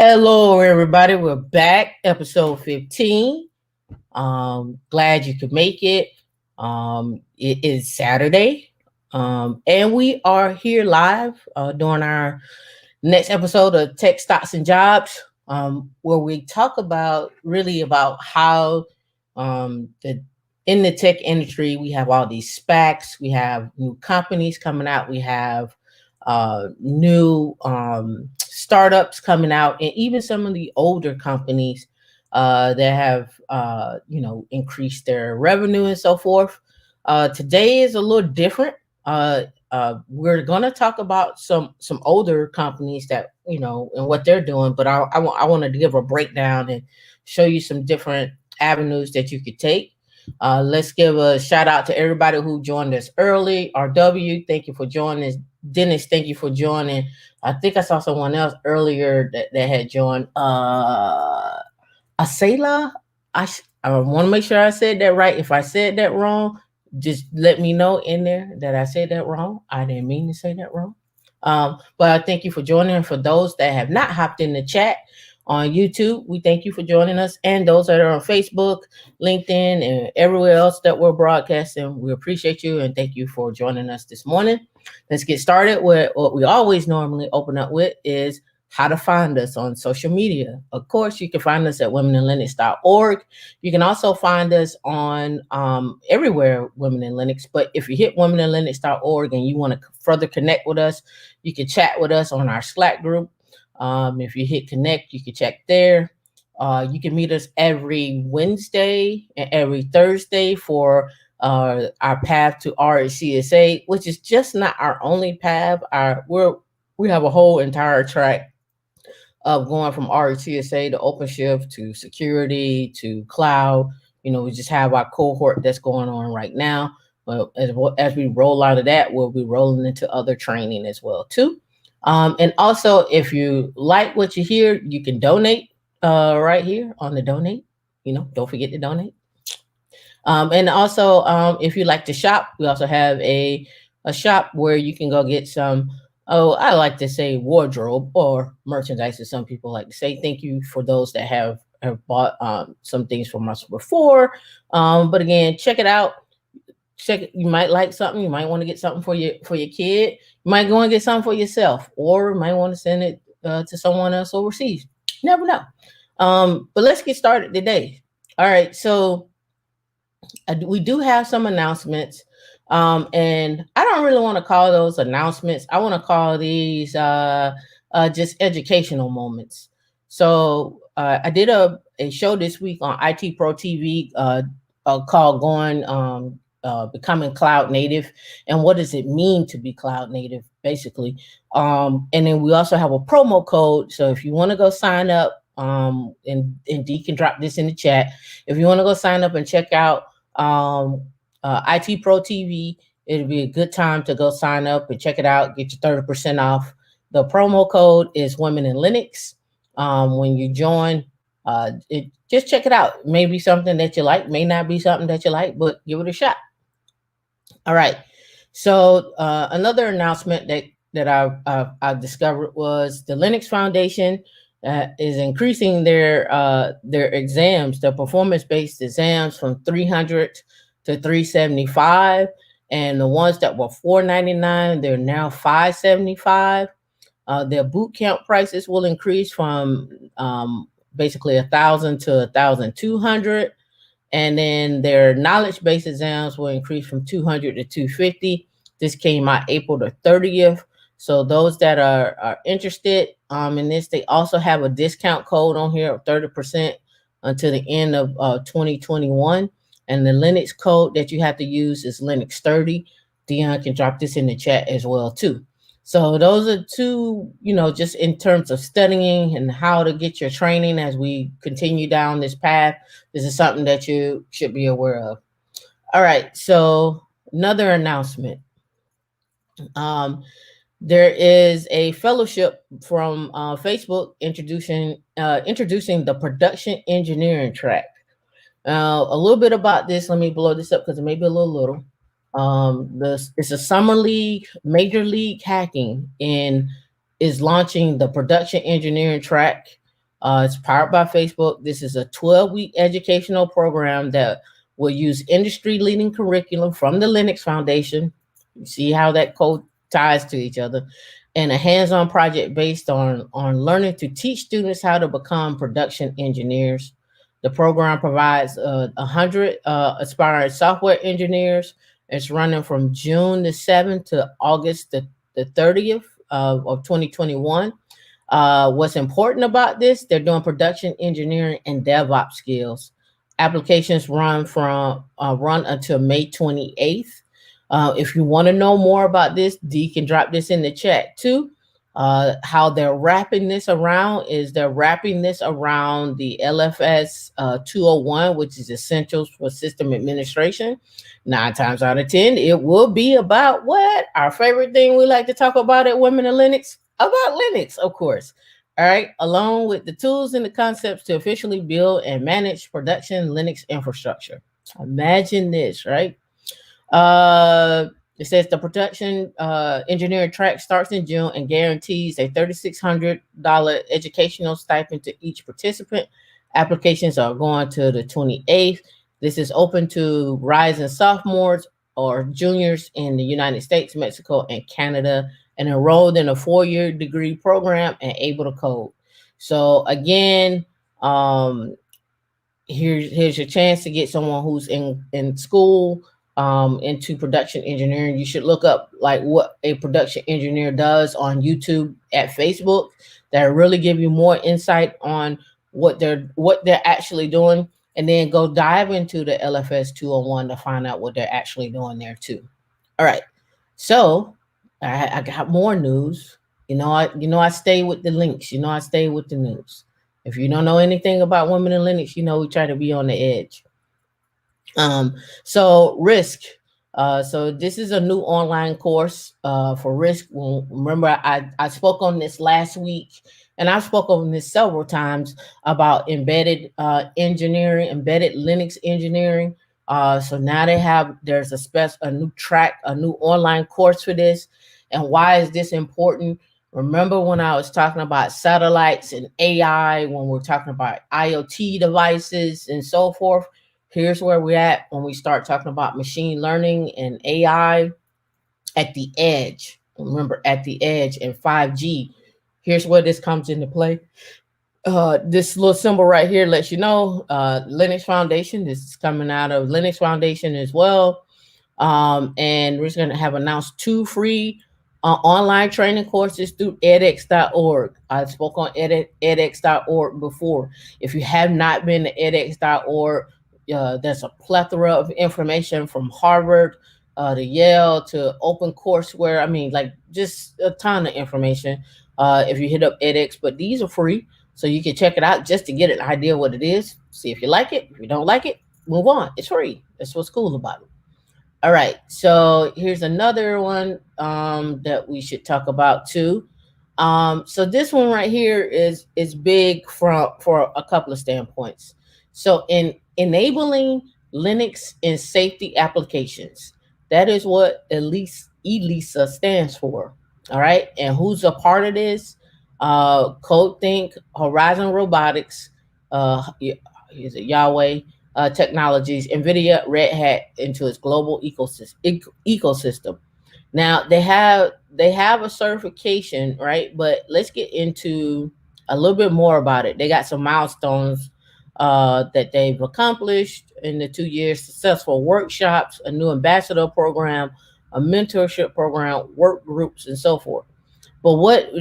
Hello, everybody. We're back, episode 15. Glad you could make it. It is Saturday, and we are here live during our next episode of Tech Stocks and Jobs, where we talk about how in the tech industry we have all these SPACs, we have new companies coming out, we have new startups coming out, and even some of the older companies that have increased their revenue and so forth. Today is a little different. We're going to talk about some older companies that and what they're doing, but I want to give a breakdown and show you some different avenues that you could take. Let's give a shout out to everybody who joined us early. RW, thank you for joining. Dennis, thank you for joining. I think I saw someone else earlier that had joined. Asela, I want to make sure I said that right. If I said that wrong, just let me know in there that I said that wrong. I didn't mean to say that wrong. But I thank you for joining. And for those that have not hopped in the chat on YouTube, we thank you for joining us. And those that are on Facebook, LinkedIn, and everywhere else that we're broadcasting, we appreciate you and thank you for joining us this morning. Let's get started with what we always normally open up with is how to find us on social media. Of course, you can find us at womeninlinux.org. You can also find us on everywhere, Women in Linux. But if you hit womeninlinux.org and you want to further connect with us, you can chat with us on our Slack group. If you hit connect, you can check there. You can meet us every Wednesday and every Thursday for our path to RHCSA, which is just not our only path. We have a whole entire track of going from RHTSA to OpenShift to security to cloud. We just have our cohort that's going on right now. But as we roll out of that, we'll be rolling into other training as well too. And also, if you like what you hear, you can donate right here on the donate. Don't forget to donate. And also, if you like to shop, we also have a shop where you can go get some. I like to say wardrobe or merchandise, as some people like to say. Thank you for those that have bought some things from us before. But again, check it out. You might like something. You might want to get something for your kid. You might go and get something for yourself, or you might want to send it to someone else overseas. You never know. But let's get started today. All right. So we do have some announcements. And I don't really want to call those announcements. I want to call these just educational moments. So I did a show this week on IT Pro TV called Becoming Cloud Native, and what does it mean to be cloud native, basically. And then we also have a promo code. So if you want to go sign up, and Dee can drop this in the chat. If you want to go sign up and check out IT Pro TV, it'll be a good time to go sign up and check it out. Get your 30% off. The promo code is Women in Linux. When you join, just check it out. Maybe something that you like, may not be something that you like, but give it a shot. All right. So another announcement that I discovered was the Linux Foundation is increasing their exams, their performance-based exams, from 300 to 375, and the ones that were $499, they're now $575. Their boot camp prices will increase from basically $1,000 to $1,200, and then their knowledge-based exams will increase from $200 to $250. This came out April the 30th. So those that are interested in this, they also have a discount code on here of 30% until the end of 2021. And the Linux code that you have to use is Linux 30. Dion can drop this in the chat as well too. So those are two, just in terms of studying and how to get your training as we continue down this path. This is something that you should be aware of. All right. So another announcement. There is a fellowship from Facebook introducing the production engineering track. A little bit about this. Let me blow this up because it may be a little. It's a summer league, Major League Hacking, and is launching the production engineering track. It's powered by Facebook. This is a 12-week educational program that will use industry-leading curriculum from the Linux Foundation. You see how that code ties to each other, and a hands-on project based on learning to teach students how to become production engineers. The program provides 100 aspiring software engineers. It's running from June the 7th to August the 30th of 2021. What's important about this? They're doing production engineering and DevOps skills. Applications run until May 28th. If you want to know more about this, D can drop this in the chat too. How they're wrapping this around is they're wrapping this around the LFS 201, which is Essentials for System Administration. 9 times out of 10, it will be about what? Our favorite thing we like to talk about at Women in Linux, about Linux, of course. All right, along with the tools and the concepts to officially build and manage production Linux infrastructure. Imagine this, right? Uh, it says the production engineering track starts in June and guarantees a $3,600 educational stipend to each participant. Applications are going to the 28th. This is open to rising sophomores or juniors in the United States, Mexico, and Canada, and enrolled in a 4-year degree program and able to code. So again, here's your chance to get someone who's in school into production engineering. You should look up like what a production engineer does on YouTube, at Facebook, that really give you more insight on what they're actually doing, and then go dive into the LFS 201 to find out what they're actually doing there too. All right, so I got more news. I stay with the links. I stay with the news. If you don't know anything about Women in Linux, we try to be on the edge. So risk. So this is a new online course for risk. Well, remember, I spoke on this last week, and I've spoken on this several times about embedded engineering, embedded Linux engineering. So now there's a new track, a new online course for this. And why is this important? Remember when I was talking about satellites and AI, when we're talking about IoT devices and so forth? Here's where we're at when we start talking about machine learning and AI at the edge. Remember, at the edge and 5G. Here's where this comes into play. This little symbol right here lets you know Linux Foundation. This is coming out of Linux Foundation as well. And we're just going to have announced 2 free online training courses through edx.org. I spoke on edx.org before. If you have not been to edx.org, there's a plethora of information from Harvard to Yale to OpenCourseWare. I mean, like, just a ton of information if you hit up edX, but these are free. So you can check it out just to get an idea what it is. See if you like it. If you don't like it, move on. It's free. That's what's cool about it. All right, so here's another one that we should talk about too. So this one right here is big for a couple of standpoints. So in enabling Linux and safety applications, that is what ELISA stands for. All right, and who's a part of this? CodeThink, Horizon Robotics, is it Yahweh? Technologies, NVIDIA, Red Hat into its global ecosystem. Now they have a certification, right? But let's get into a little bit more about it. They got some milestones that they've accomplished in the 2 years: successful workshops, a new ambassador program, a mentorship program, work groups, and so forth. But what I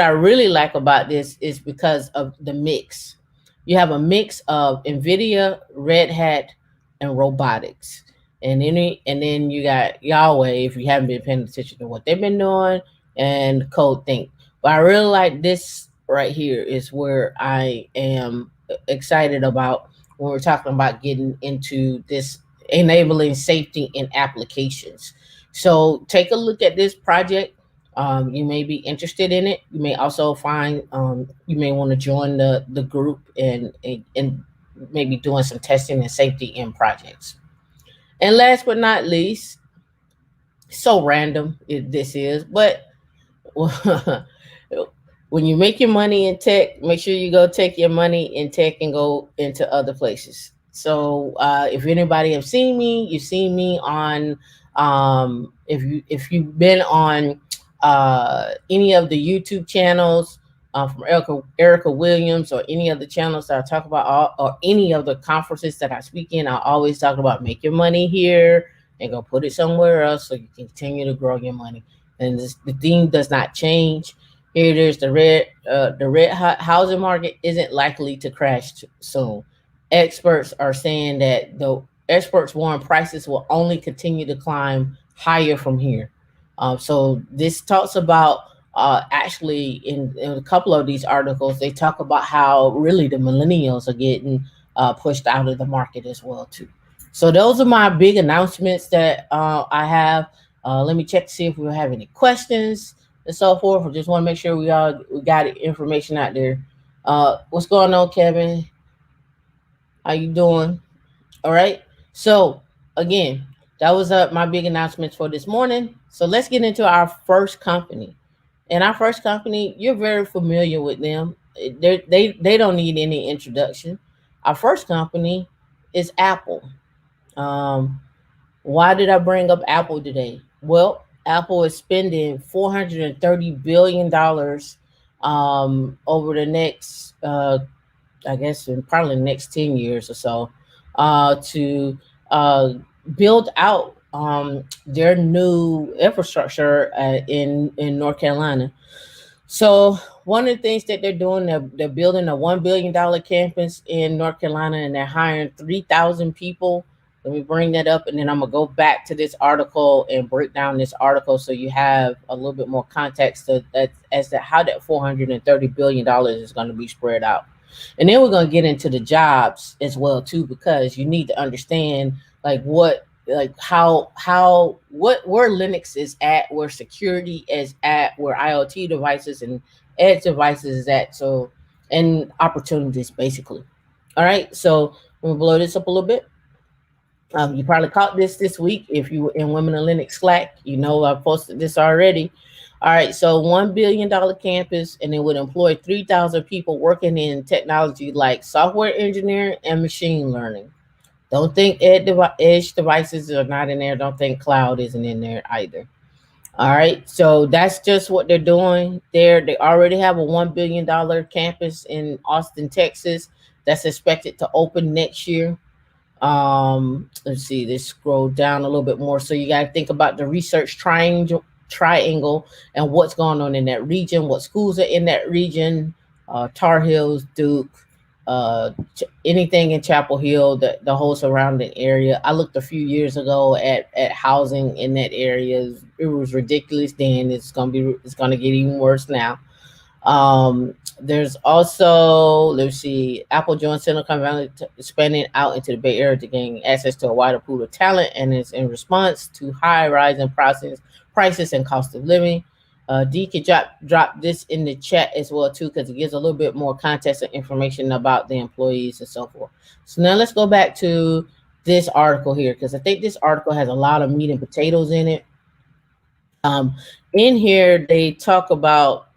really like about this is because of the mix. You have a mix of NVIDIA, Red Hat, and robotics. And then you got Yahweh, if you haven't been paying attention to what they've been doing, and CodeThink. But I really like this right here is where I am excited about when we're talking about getting into this enabling safety in applications. So take a look at this project. You may be interested in it. You may also find you may want to join the group and maybe doing some testing and safety in projects. And last but not least, so random this is, but when you make your money in tech, make sure you go take your money in tech and go into other places. So if anybody have seen me, you've seen me on if you've been on any of the YouTube channels from Erica Williams or any of the channels that I talk about or any of the conferences that I speak in, I always talk about make your money here and go put it somewhere else so you can continue to grow your money. And the theme does not change. Here it is. The red housing market isn't likely to crash soon. Experts are saying that the experts warn prices will only continue to climb higher from here. So this talks about actually in a couple of these articles, they talk about how really the millennials are getting pushed out of the market as well too. So those are my big announcements that I have. Let me check to see if we have any questions and so forth. I just want to make sure we got information out there. What's going on, Kevin? How you doing? All right. So again, that was my big announcements for this morning. So let's get into our first company. And our first company, you're very familiar with them. They don't need any introduction. Our first company is Apple. Um, why did I bring up Apple today? Well, Apple is spending $430 billion over the next, I guess, in probably the next 10 years or so, to build out their new infrastructure in North Carolina. So one of the things that they're doing, they're building a $1 billion campus in North Carolina, and they're hiring 3,000 people. Let me bring that up, and then I'm gonna go back to this article and break down this article so you have a little bit more context as to how that $430 billion is going to be spread out. And then we're going to get into the jobs as well too, because you need to understand like where Linux is at, where security is at, where IoT devices and edge devices is at. So, and opportunities basically. All right. So we'll blow this up a little bit. You probably caught this week if you were in Women in Linux Slack. You know I posted this already. All right, so $1 billion campus, and it would employ 3,000 people working in technology like software engineering and machine learning. Don't think edge devices are not in there. Don't think cloud isn't in there either. All right, so that's just what they're doing there. They already have a $1 billion campus in Austin, Texas, that's expected to open next year. Let's see, let's scroll down a little bit more. So you got to think about the research triangle and what's going on in that region, what schools are in that region, Tar Heels, Duke, anything in Chapel Hill, the whole surrounding area. I looked a few years ago at housing in that area. It was ridiculous then. It's gonna get even worse now. There's also, let's see, Apple joins Silicon Valley expanding out into the Bay Area to gain access to a wider pool of talent, and it's in response to high rising prices and cost of living. D could drop this in the chat as well too, because it gives a little bit more context and information about the employees and so forth. So now let's go back to this article here, because I think this article has a lot of meat and potatoes in it. In here, they talk about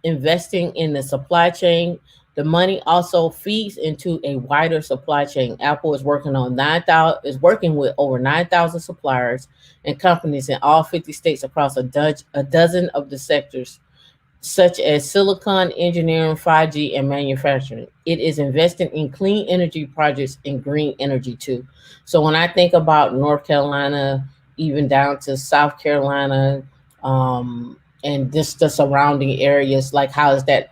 investing in the supply chain. The money also feeds into a wider supply chain. Apple is working with over 9,000 suppliers and companies in all 50 states across a dozen of the sectors, such as silicon engineering, 5G, and manufacturing. It is investing in clean energy projects and green energy too. So when I think about North Carolina, even down to South Carolina, and just the surrounding areas, like how is that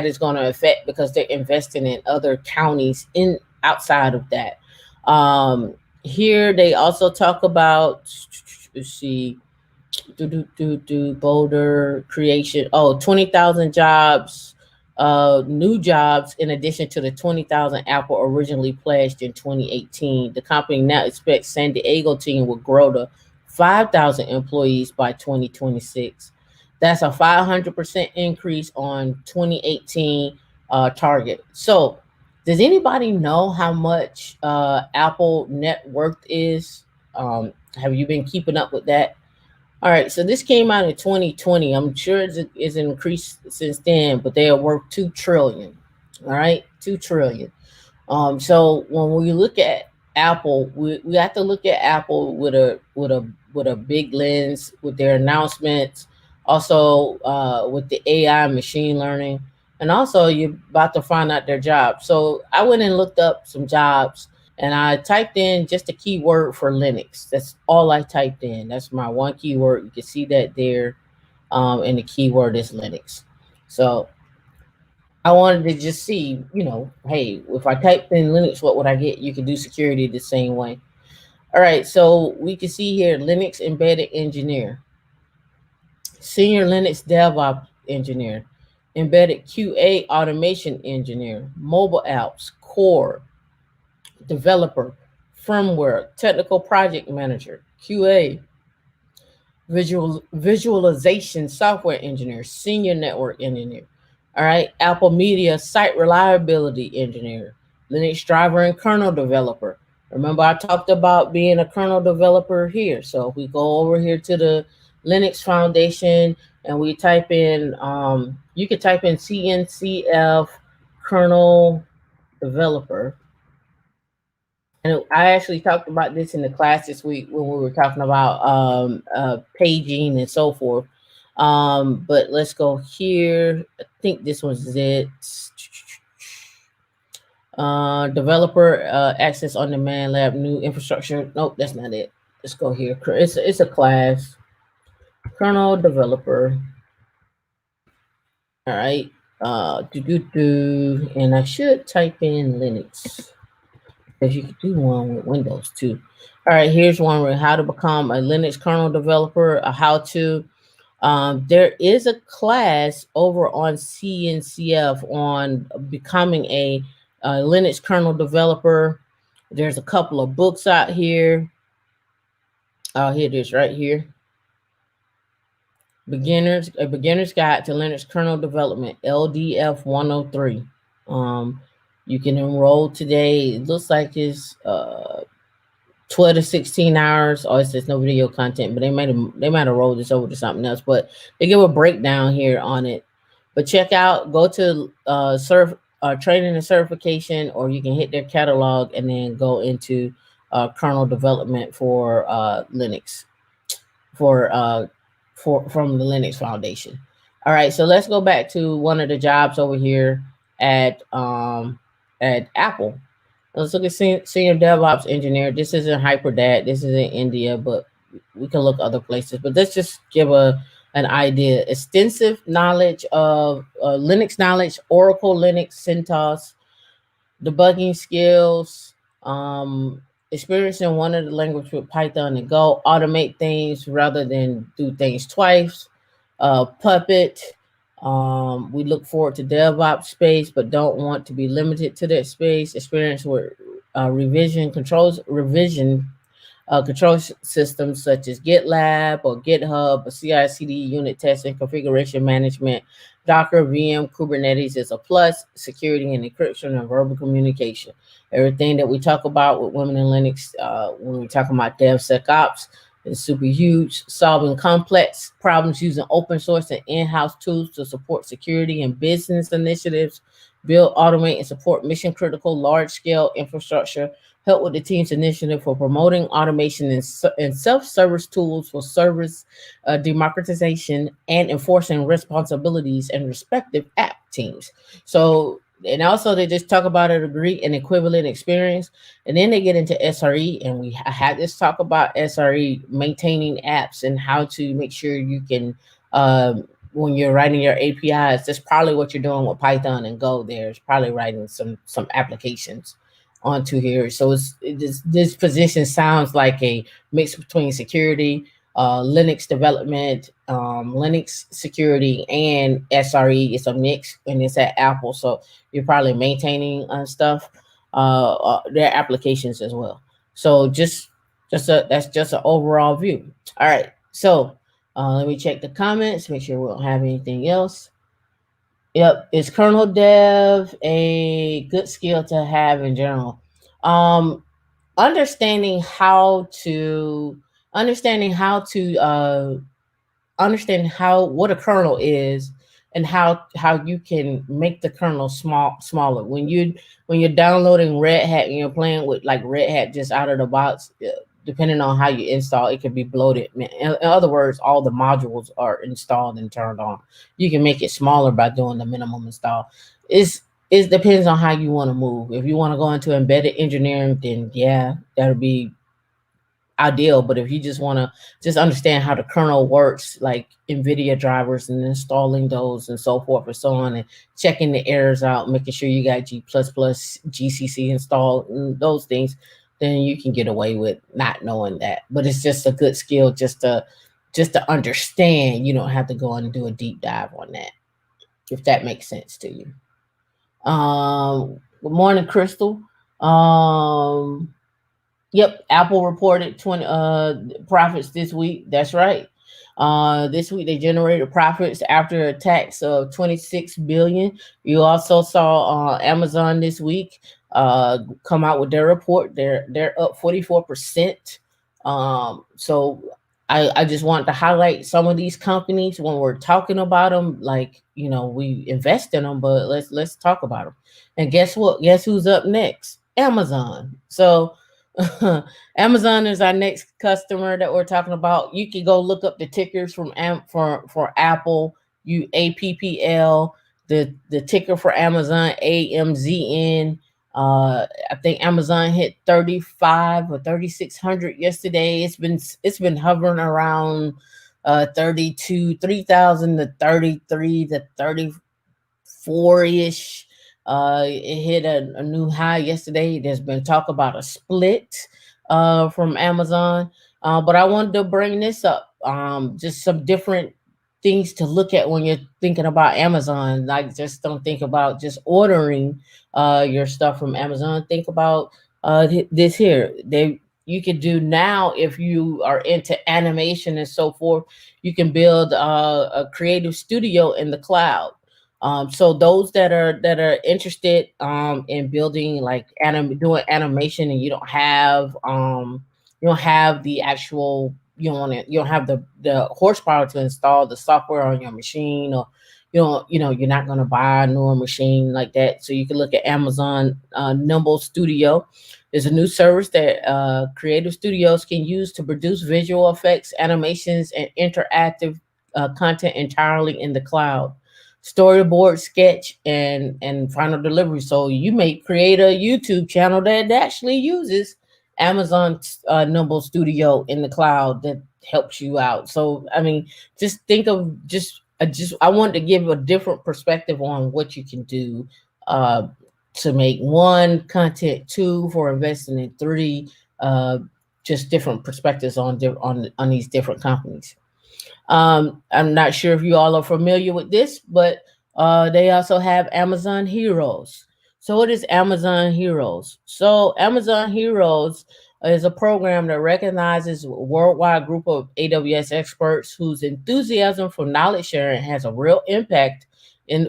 is going to affect, because they're investing in other counties in outside of that. Here they also talk about, let's see, Boulder creation. 20,000 jobs, new jobs in addition to the 20,000 Apple originally pledged in 2018. The company now expects San Diego team will grow to 5,000 employees by 2026. That's a 500% increase on 2018 target. So does anybody know how much Apple net worth is? Have you been keeping up with that? All right, so this came out in 2020. I'm sure it's increased since then, but they are worth 2 trillion. All right, 2 trillion. So when we look at Apple, we have to look at Apple with a big lens with their announcements, also with the AI machine learning, and also you're about to find out their jobs. So I went and looked up some jobs, and I typed in just a keyword for Linux. That's all I typed in. That's my one keyword. You can see that there, and the keyword is Linux. So I wanted to just see, hey, if I typed in Linux, what would I get? You can do security the same way. All right, so we can see here Linux embedded engineer, senior Linux DevOps engineer, embedded QA automation engineer, mobile apps, core, developer, firmware, technical project manager, QA, visualization software engineer, senior network engineer. All right, Apple Media site reliability engineer, Linux driver and kernel developer. Remember, I talked about being a kernel developer here. So if we go over here to the Linux Foundation and we type in, you could type in CNCF kernel developer. And I actually talked about this in the class this week when we were talking about paging and so forth. But let's go here. I think this was it. Developer access on demand lab new infrastructure. Nope, that's not it. Let's go here. It's a class. Kernel developer. All right. And I should type in Linux, because you could do one with Windows too. All right, here's one with how to become a Linux kernel developer, a how to. There is a class over on CNCF on becoming a Linux kernel developer. There's a couple of books out here. Here it is right here. A beginner's guide to Linux kernel development, LDF 103. You can enroll today. It looks like it's 12 to 16 hours. Oh, it says no video content, but they might have rolled this over to something else. But they give a breakdown here on it. But go to training and certification, or you can hit their catalog and then go into kernel development for Linux for from the Linux Foundation. All right, so let's go back to one of the jobs over here at Apple. Let's look at senior DevOps engineer. This is in Hyperdad. This is in India, but we can look other places. But let's just give an idea. Extensive knowledge of Linux knowledge, Oracle, Linux, CentOS, debugging skills, experience in one of the language with Python and Go, automate things rather than do things twice, Puppet. We look forward to DevOps space, but don't want to be limited to that space. Experience with revision control systems such as GitLab or GitHub or CI/CD unit testing, configuration management, Docker, VM, Kubernetes is a plus. Security and encryption and verbal communication. Everything that we talk about with women in Linux, when we talk about DevSecOps, is super huge. Solving complex problems using open source and in-house tools to support security and business initiatives. Build, automate, and support mission critical large-scale infrastructure. Help with the team's initiative for promoting automation and self-service tools for service democratization and enforcing responsibilities and respective app teams. So, and also they just talk about a degree and equivalent experience, and then they get into SRE, and I had this talk about SRE, maintaining apps and how to make sure you can, when you're writing your APIs, that's probably what you're doing with Python and Go. There's probably writing some applications onto here. So this position sounds like a mix between security, Linux development, Linux security, and SRE. It's a mix, and it's at Apple, so you're probably maintaining stuff, their applications as well. So that's just an overall view. All right, so let me check the comments, make sure we don't have anything else. Yep, is kernel dev a good skill to have in general? Um, Understanding how to understanding how to understand how what a kernel is, and how you can make the kernel smaller when you're downloading Red Hat and you're playing with like Red Hat just out of the box. Depending on how you install, it can be bloated. In other words, all the modules are installed and turned on. You can make it smaller by doing the minimum install. It depends on how you want to move. If you want to go into embedded engineering, then yeah, that'll be ideal. But if you just want to just understand how the kernel works, like NVIDIA drivers and installing those and so forth and so on, and checking the errors out, making sure you got G++, GCC installed, and those things, then you can get away with not knowing that. But it's just a good skill just to understand. You don't have to go and do a deep dive on that, if that makes sense to you. Good morning, Crystal. Yep, Apple reported 20 profits this week. That's right. This week they generated profits after a tax of 26 billion. You also saw Amazon this week come out with their report. They're up 44%. So I just wanted to highlight some of these companies when we're talking about them. Like, we invest in them, but let's talk about them. And guess what? Guess who's up next? Amazon. So Amazon is our next customer that we're talking about. You can go look up the tickers for Apple. APPL, the ticker for Amazon, AMZN. I think Amazon hit 35 or 3600 yesterday. It's been hovering around 3,000 to 33 to 34-ish. It hit a new high yesterday. There's been talk about a split from Amazon. But I wanted to bring this up. Just some different things to look at when you're thinking about Amazon. Like, just don't think about just ordering your stuff from Amazon. Think about this here. You can do now, if you are into animation and so forth, you can build a creative studio in the cloud. So those that are interested in building like doing animation, and you don't have the actual, you don't have the horsepower to install the software on your machine, or you're not going to buy a newer machine like that. So you can look at Amazon Nimble Studio. There's a new service that creative studios can use to produce visual effects, animations, and interactive content entirely in the cloud. Storyboard, sketch, and final delivery. So you may create a YouTube channel that actually uses Amazon Nimble Studio in the cloud that helps you out. So I mean, just think of just I wanted to give a different perspective on what you can do to make one content, two for investing, in three just different perspectives on these different companies. I'm not sure if you all are familiar with this, but they also have Amazon Heroes. So what is Amazon Heroes? So Amazon Heroes is a program that recognizes a worldwide group of AWS experts whose enthusiasm for knowledge sharing has a real impact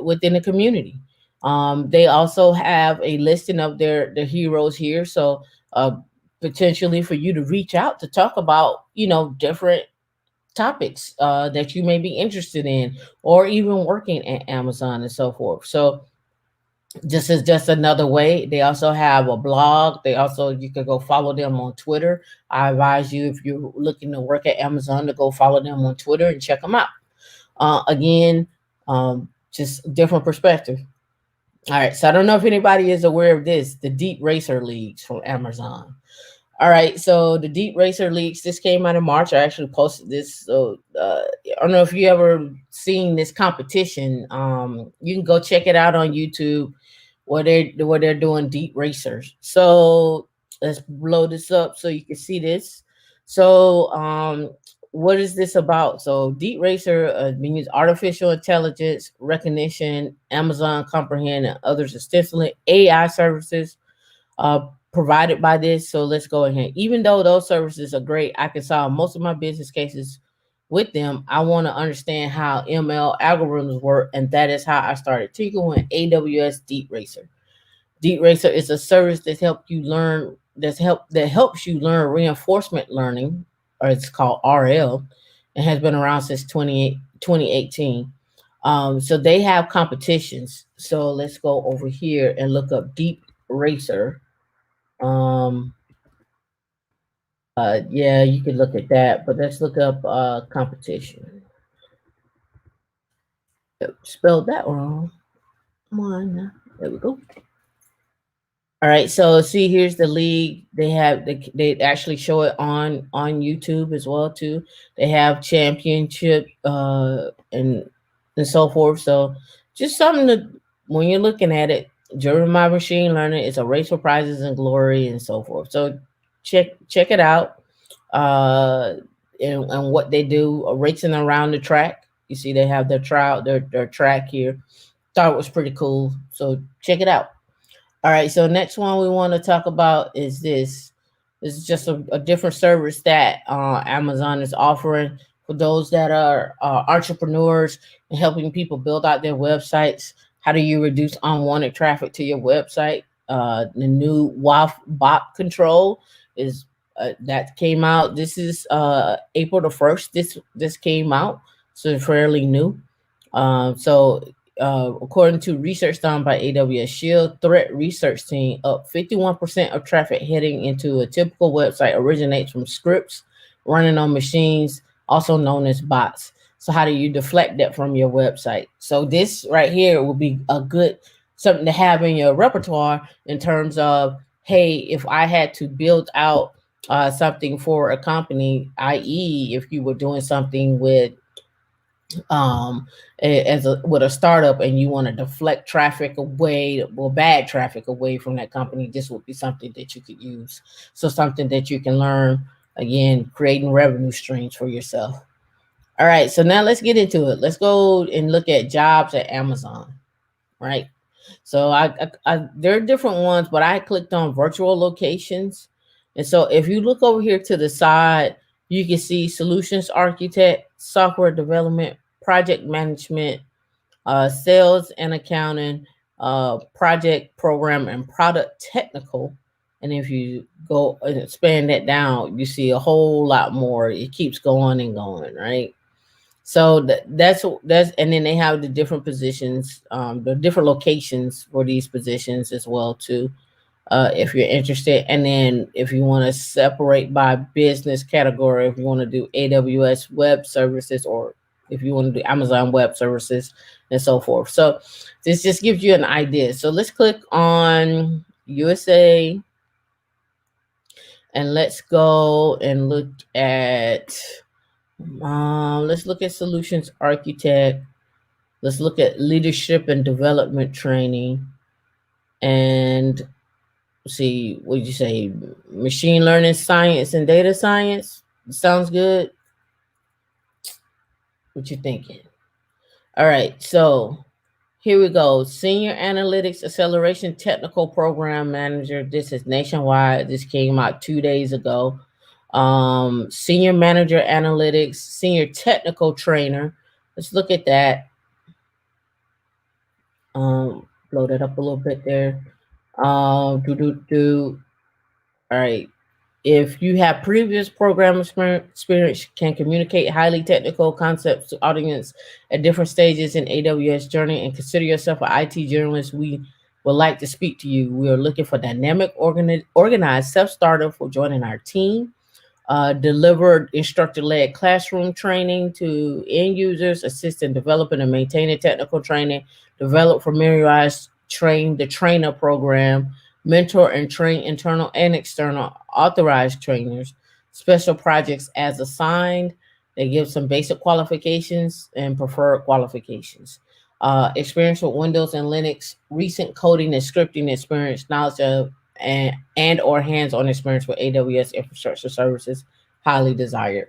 within the community. They also have a listing of their heroes here. So potentially for you to reach out to talk about, different topics that you may be interested in, or even working at Amazon and so forth. So this is just another way. They also have a blog. You can go follow them on Twitter. I advise you, if you're looking to work at Amazon, to go follow them on Twitter and check them out. Again, just different perspective. All right, so I don't know if anybody is aware of this, the Deep Racer Leagues from Amazon. All right, so the Deep Racer Leagues, this came out in March. I actually posted this. So I don't know if you ever seen this competition. You can go check it out on YouTube, where they're doing Deep Racers. So let's blow this up so you can see this. So what is this about? So Deep Racer means artificial intelligence recognition, Amazon Comprehend, and others extensively AI services provided by this. So let's go ahead. Even though those services are great, I can solve most of my business cases with them. I want to understand how ML algorithms work, and that is how I started tinkering with AWS Deep Racer. Deep Racer is a service that helps you learn reinforcement learning or it's called RL, and has been around since 2018. So they have competitions. So let's go over here and look up Deep Racer. Um, yeah, you could look at that, but let's look up competition. Spelled that wrong. Come on now. There we go. All right, so see, here's the league. They actually show it on YouTube as well too. They have championship and so forth. So just something to, when you're looking at it, driven by machine learning, it's a race for prizes and glory and so forth. So check it out. Uh, and what they do, racing around the track. You see, they have their track here. Thought it was pretty cool. So check it out. All right, so next one we want to talk about is this. This is just a different service that Amazon is offering for those that are entrepreneurs and helping people build out their websites. How do you reduce unwanted traffic to your website? The new WAF bot control is that came out. This is April the 1st. This came out, so it's fairly new. So according to research done by AWS Shield Threat Research Team, up 51% of traffic heading into a typical website originates from scripts running on machines, also known as bots. So how do you deflect that from your website? So this right here will be a good something to have in your repertoire in terms of, hey, if I had to build out something for a company, i.e., if you were doing something with with a startup and you want to deflect traffic away or bad traffic away from that company, this would be something that you could use. So something that you can learn, again, creating revenue streams for yourself. All right, so now let's get into it. Let's go and look at jobs at Amazon. Right, so I there are different ones, but I clicked on virtual locations. And so if you look over here to the side, you can see solutions architect, software development, project management, sales and accounting, project program, and product technical. And if you go and expand that down, you see a whole lot more. It keeps going and going, right? So that's and then they have the different positions, the different locations for these positions as well too. If you're interested, and then if you want to separate by business category, if you want to do AWS web services, or if you want to do Amazon web services and so forth. So this just gives you an idea. So let's click on USA and let's go and look at let's look at solutions architect. Let's look at leadership and development training. And see, what did you say? Machine learning science and data science. Sounds good. What you thinking? All right, so here we go. Senior Analytics Acceleration Technical Program Manager. This is nationwide. This came out 2 days ago. Senior Manager Analytics, Senior Technical Trainer. Let's look at that. Blow that up a little bit there. All right. If you have previous program experience, can communicate highly technical concepts to audience at different stages in AWS journey, and consider yourself an IT journalist, we would like to speak to you. We are looking for dynamic, organized self-starter for joining our team. Delivered instructor-led classroom training to end users, assist in developing and maintaining technical training, develop, familiarize, train the trainer program, mentor and train internal and external authorized trainers, special projects as assigned. They give some basic qualifications and preferred qualifications. Experience with Windows and Linux, recent coding and scripting experience, knowledge of and or hands-on experience with AWS infrastructure services, highly desired.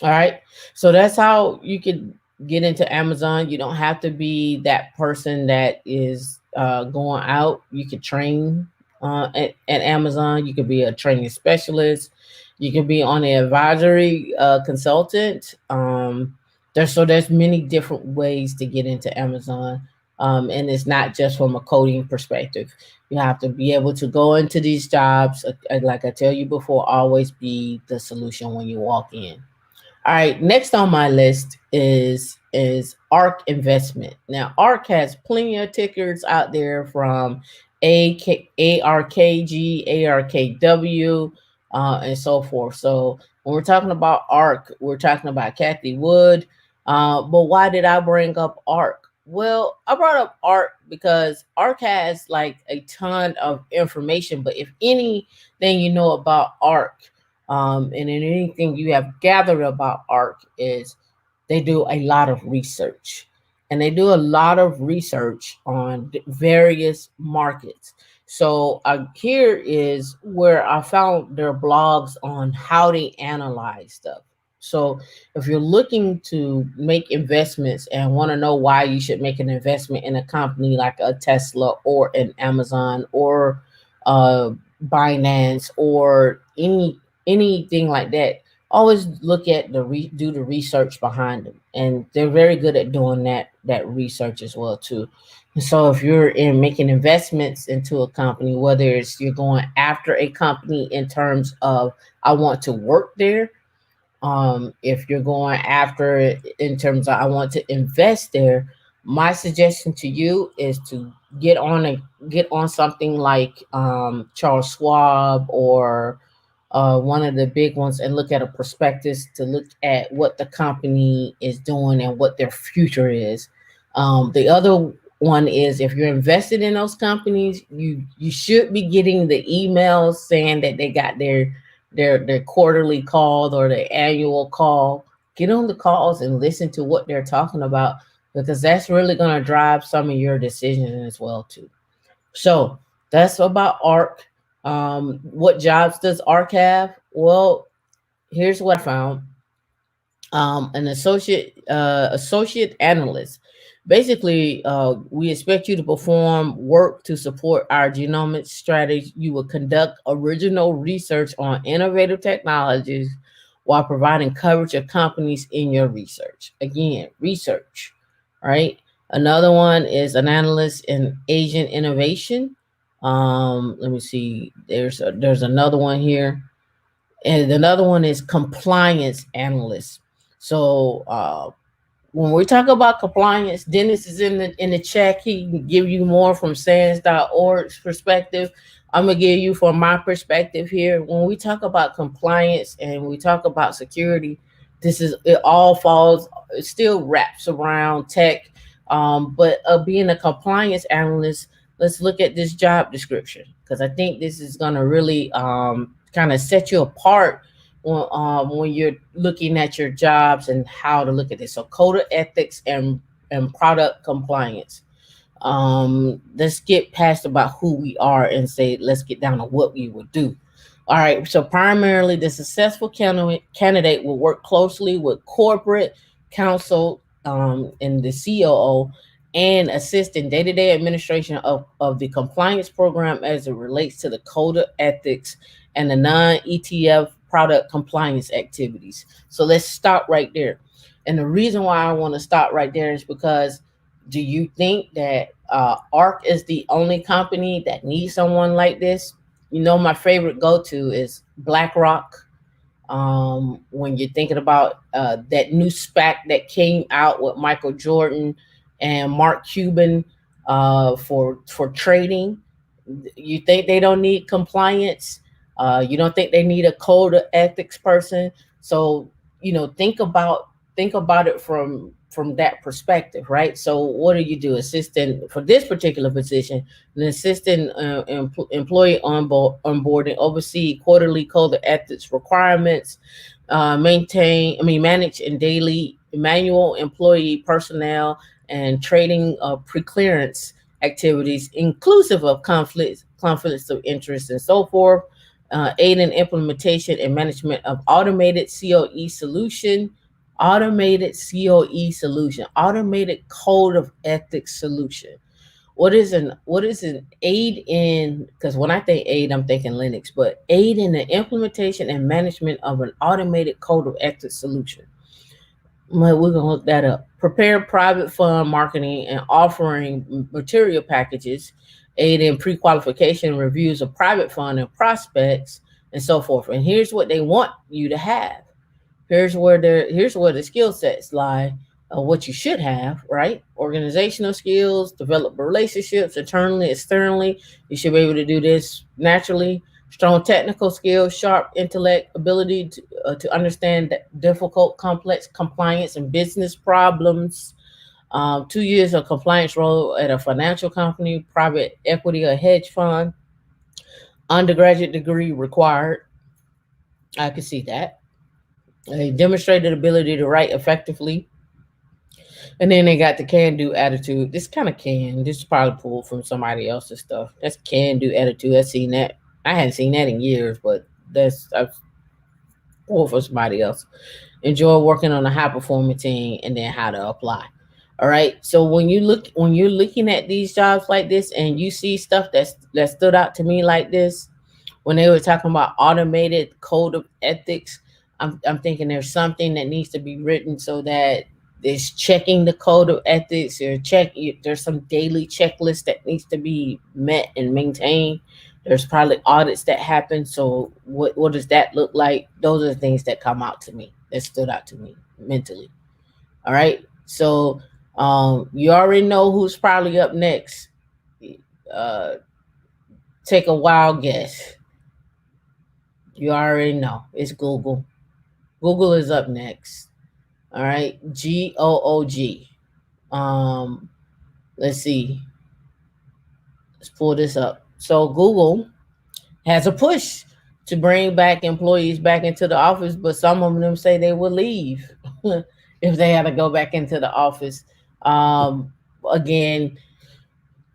All right, so that's how you could get into Amazon. You don't have to be that person that is going out. You could train at Amazon. You could be a training specialist. You could be on the advisory consultant. There's many different ways to get into Amazon. And it's not just from a coding perspective. You have to be able to go into these jobs, like I tell you before, always be the solution when you walk in. All right, next on my list is ARK Investment. Now, ARK has plenty of tickers out there from ARKG, ARKW, and so forth. So when we're talking about ARK, we're talking about Kathy Wood. But why did I bring up ARK? Well, I brought up ARK because ARK has like a ton of information. But if anything you know about ARK, and in anything you have gathered about ARK is they do a lot of research, and they do a lot of research on various markets. So here is where I found their blogs on how they analyze stuff. So if you're looking to make investments and want to know why you should make an investment in a company like a Tesla or an Amazon or uh, Binance or anything like that, always look at do the research behind them, and they're very good at doing that research as well too. And so if you're in making investments into a company, whether it's you're going after a company in terms of I want to work there, if you're going after it in terms of I want to invest there, my suggestion to you is to get on something like Charles Schwab or one of the big ones, and look at a prospectus to look at what the company is doing and what their future is. The other one is if you're invested in those companies, you should be getting the emails saying that they got their quarterly call or their annual call. Get on the calls and listen to what they're talking about, because that's really going to drive some of your decisions as well too. So that's about ARK. What jobs does ARK have? Well, here's what I found. An associate analyst. Basically, we expect you to perform work to support our genomics strategy. You will conduct original research on innovative technologies while providing coverage of companies in your research. Again, research, right? Another one is an analyst in Asian innovation. Let me see. There's another one here, and another one is compliance analyst. So when we talk about compliance, Dennis is in the chat. He can give you more from sans.org's perspective. I'm gonna give you from my perspective here. When we talk about compliance and we talk about security, it all falls, it still wraps around tech. But being a compliance analyst, let's look at this job description, because I think this is gonna really kind of set you apart when you're looking at your jobs and how to look at this. So code of ethics and product compliance. Let's get past about who we are and say let's get down to what we would do. All right, so primarily the successful candidate will work closely with corporate counsel and the COO and assist in day-to-day administration of the compliance program as it relates to the code of ethics and the non-ETF product compliance activities. So let's stop right there. And the reason why I want to stop right there is because, do you think that ARK is the only company that needs someone like this? You know, my favorite go-to is BlackRock. When you're thinking about that new SPAC that came out with Michael Jordan and Mark Cuban for trading, you think they don't need compliance? You don't think they need a code of ethics person? So think about it from that perspective, right? So what do? Assistant for this particular position, an assistant employee onboarding, oversee quarterly code of ethics requirements, manage and daily manual employee personnel and trading pre-clearance activities, inclusive of conflicts of interest and so forth. Aid in implementation and management of automated code of ethics solution. What is an aid in? Because when I think aid, I'm thinking Linux, but aid in the implementation and management of an automated code of ethics solution. We're going to look that up. Prepare private fund marketing and offering material packages, aid in pre-qualification reviews of private fund and prospects, and so forth. And here's what they want you to have. Here's where the skill sets lie. What you should have, right? Organizational skills, develop relationships internally, externally. You should be able to do this naturally. Strong technical skills, sharp intellect, ability to understand difficult, complex compliance and business problems. 2 years of compliance role at a financial company, private equity, or hedge fund. Undergraduate degree required. I can see that. A demonstrated ability to write effectively. And then they got the can do attitude. This kind of can. This is probably pulled from somebody else's stuff. That's can do attitude. I've seen that. I hadn't seen that in years, but I've pulled from somebody else. Enjoy working on a high performing team and then how to apply. All right. So when you're looking at these jobs like this and you see stuff that stood out to me like this, when they were talking about automated code of ethics, I'm thinking there's something that needs to be written so that there's checking the code of ethics or there's some daily checklist that needs to be met and maintained. There's probably audits that happen. So what does that look like? Those are the things that come out to me, that stood out to me mentally. All right. So you already know who's probably up next. Uh, take a wild guess. You already know. It's Google. Google is up next. All right. GOOG. Um, let's see. Let's pull this up. So Google has a push to bring back employees back into the office, but some of them say they will leave if they had to go back into the office. Again,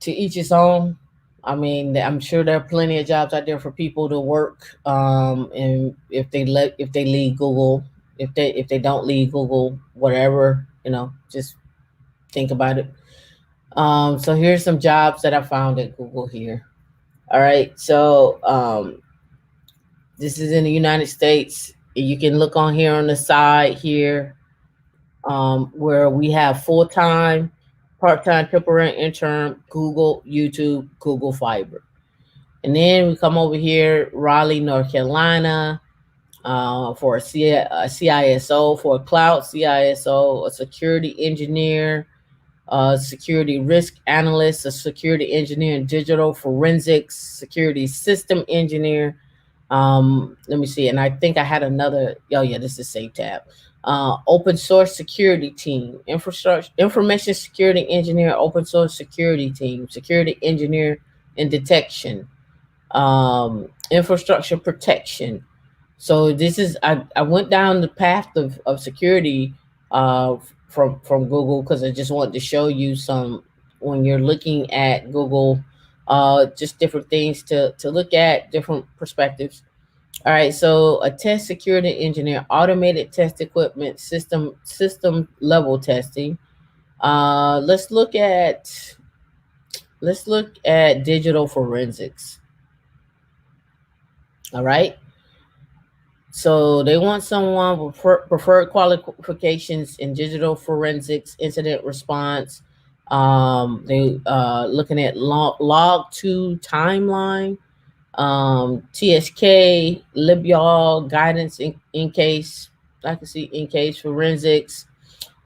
to each his own. I mean, I'm sure there are plenty of jobs out there for people to work. And if they leave Google, if they don't leave Google, whatever, just think about it. So here's some jobs that I found at Google here. All right, so this is in the United States. You can look on here on the side here, where we have full time, part time, temporary, intern, Google, YouTube, Google Fiber. And then we come over here, Raleigh, North Carolina, for a CISO, for a cloud CISO, a security engineer, security risk analyst, a security engineer in digital forensics, security system engineer. Let me see. And I think I had another. Oh, yeah, this is Save Tab. Open source security team, infrastructure, information security engineer, open source security team, security engineer in detection, infrastructure protection. So this is I went down the path of security from Google because I just wanted to show you some when you're looking at Google, just different things to look at, different perspectives. All right, so a test security engineer, automated test equipment, system level testing. Let's look at digital forensics. All right. So they want someone with preferred qualifications in digital forensics, incident response. They looking at log 2 timeline, TSK, libyal guidance in case. I can see in case forensics,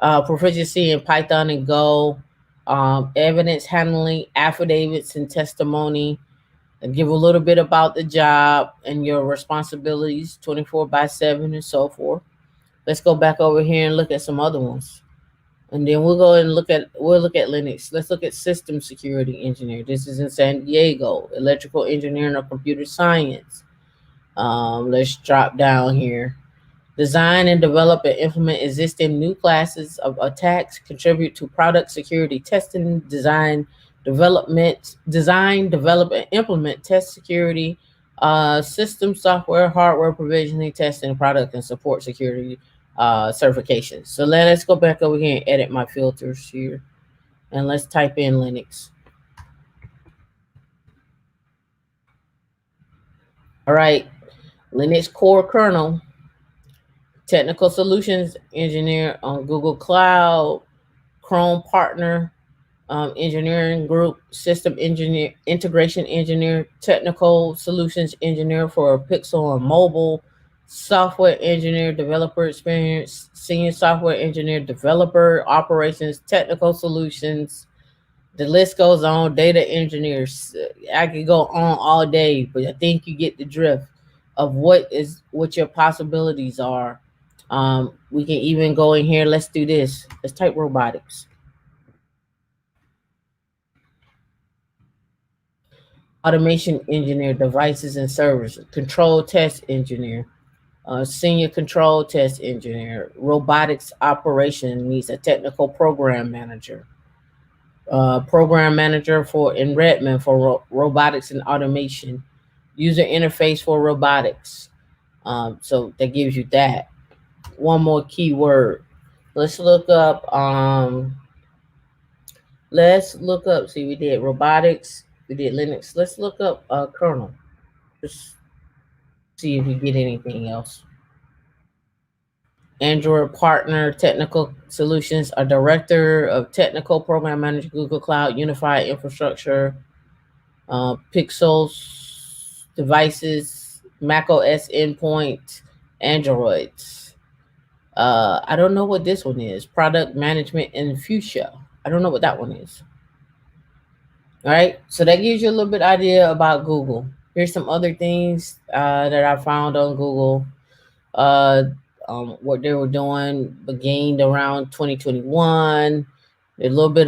proficiency in Python and Go, evidence handling, affidavits and testimony, and give a little bit about the job and your responsibilities 24/7 and so forth. Let's go back over here and look at some other ones. And then we'll look at Linux. Let's look at system security engineer. This is in San Diego. Electrical engineering or computer science. Let's drop down here. Design and develop and implement existing new classes of attacks, contribute to product security testing, develop, and implement test security, system, software, hardware provisioning, testing, product, and support security certifications. So let's go back over here and edit my filters here. And let's type in Linux. All right, Linux core kernel, technical solutions engineer on Google Cloud, Chrome partner, engineering group, system engineer, integration engineer, technical solutions engineer for Pixel and mobile, software engineer, developer experience, senior software engineer, developer operations, technical solutions. The list goes on. Data engineers. I could go on all day, but I think you get the drift of what your possibilities are. We can even go in here. Let's do this. Let's type robotics. Automation engineer, devices and servers, control test engineer, senior control test engineer, robotics operation needs a technical program manager, program manager for in Redmond for robotics and automation, user interface for robotics. So that gives you that. One more keyword. Let's look up. Let's look up. See, we did robotics. We did Linux. Let's look up kernel. Just see if we get anything else. Android partner technical solutions, a director of technical program manager, Google Cloud, unified infrastructure, Pixels, devices, Mac OS endpoint, Androids. I don't know what this one is. Product management and fuchsia. I don't know what that one is. All right, so that gives you a little bit idea about Google. Here's some other things that I found on Google. Uh, what they were doing began around 2021. A little bit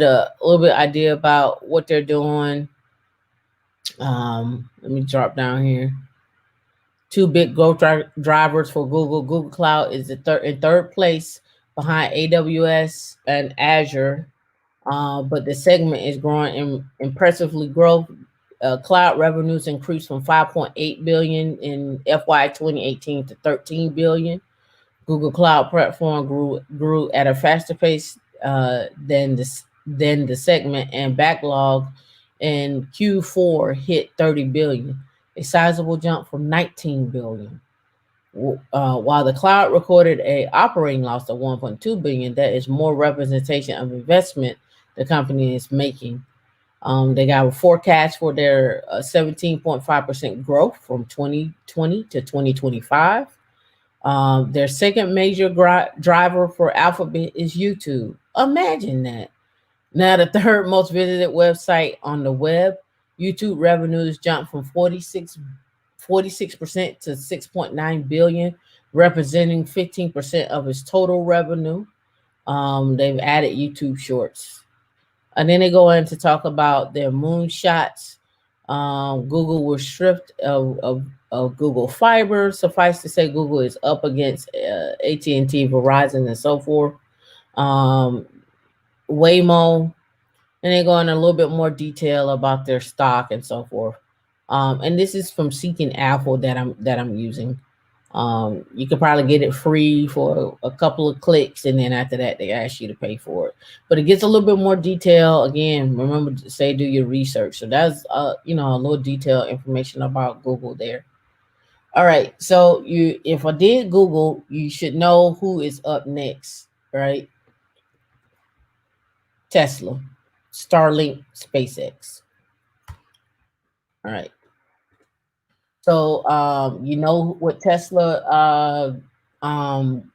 idea about what they're doing. Let me drop down here. Two big growth drivers for Google. Google Cloud is in third place behind AWS and Azure, but the segment is growing impressively. Growth. Cloud revenues increased from 5.8 billion in FY 2018 to 13 billion. Google Cloud Platform grew at a faster pace than the segment, and backlog in Q4 hit 30 billion, a sizable jump from 19 billion. While the cloud recorded a operating loss of 1.2 billion, that is more representation of investment the company is making. They got a forecast for their 17.5% growth from 2020 to 2025. Their second major driver for Alphabet is YouTube. Imagine that. Now, the third most visited website on the web, YouTube revenues jumped from 46% to 6.9 billion, representing 15% of its total revenue. They've added YouTube Shorts. And then they go in to talk about their moonshots. Google was stripped of Google Fiber. Suffice to say, Google is up against AT&T, Verizon, and so forth. Waymo, and they go in a little bit more detail about their stock and so forth. And this is from Seeking Apple that I'm using. You can probably get it free for a couple of clicks, and then after that, they ask you to pay for it. But it gets a little bit more detail. Again, remember to say do your research. So that's a little detailed information about Google there. All right. So if I did Google, you should know who is up next, right? Tesla, Starlink, SpaceX. All right. So you know what Tesla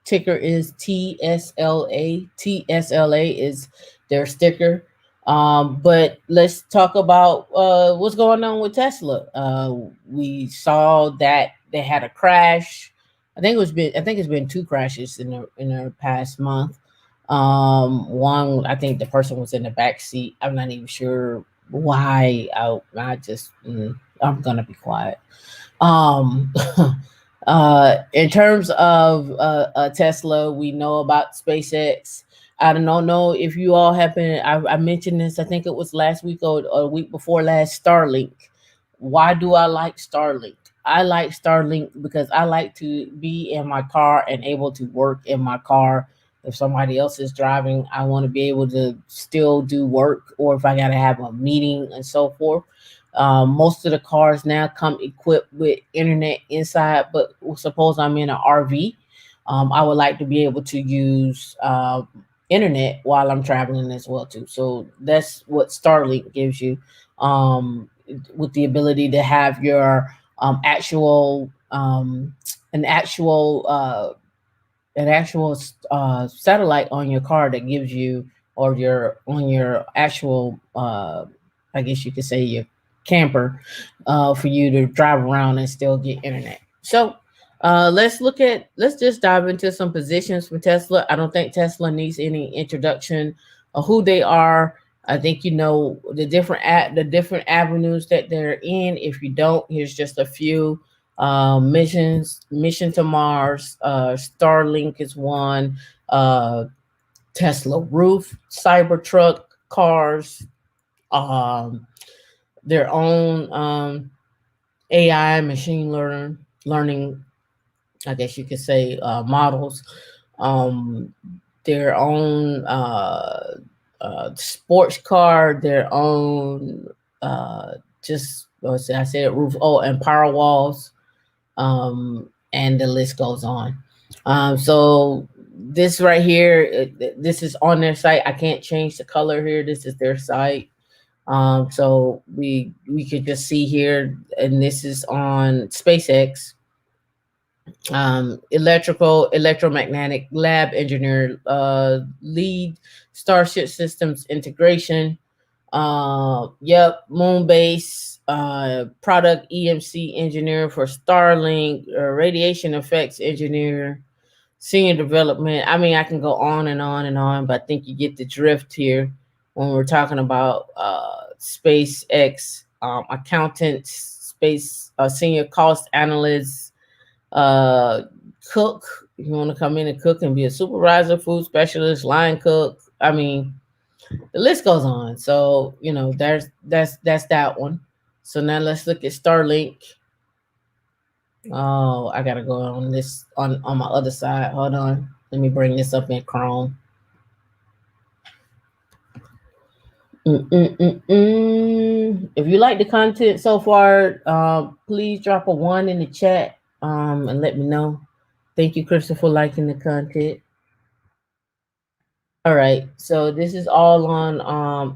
ticker is TSLA. TSLA is their sticker. But let's talk about what's going on with Tesla. We saw that they had a crash. I think it's been two crashes in the past month. One, I think the person was in the back seat. I'm not even sure why. I'm gonna be quiet. In terms of Tesla, we know about SpaceX. I don't know if you all happen. I mentioned this. I think it was last week or a week before last. Starlink. Why do I like Starlink? I like Starlink because I like to be in my car and able to work in my car. If somebody else is driving, I want to be able to still do work, or if I got to have a meeting and so forth. Most of the cars now come equipped with internet inside, but suppose I'm in an RV. I would like to be able to use internet while I'm traveling as well too. So that's what Starlink gives you, with the ability to have your actual an actual satellite on your car that gives you, or your on your actual I guess you could say your camper, for you to drive around and still get internet. So let's just dive into some positions for Tesla. I don't think Tesla needs any introduction of who they are. I think you know the different avenues that they're in. If you don't, here's just a few. Mission to Mars, Starlink is one, uh, Tesla roof, Cybertruck cars, um, their own AI machine learning, I guess you could say, models, um, their own sports car, their own just let's say I said roof. Oh, and power walls, and the list goes on. So this right here, this is on their site. I can't change the color here. This is their site. So we could just see here, and this is on SpaceX. Electromagnetic lab engineer, lead Starship Systems integration. Yep, Moonbase, product EMC engineer for Starlink, radiation effects engineer, senior development. I mean, I can go on and on and on, but I think you get the drift here when we're talking about SpaceX, accountants, senior cost analysts, uh, cook. You want to come in and cook and be a supervisor, food specialist, line cook. I mean, the list goes on. So you know, that's that one. So now let's look at Starlink. Oh, I gotta go on this on my other side. Hold on. Let me bring this up in Chrome. If you like the content so far, please drop a 1 in the chat, and let me know. Thank you, Crystal, for liking the content. All right, so this is all on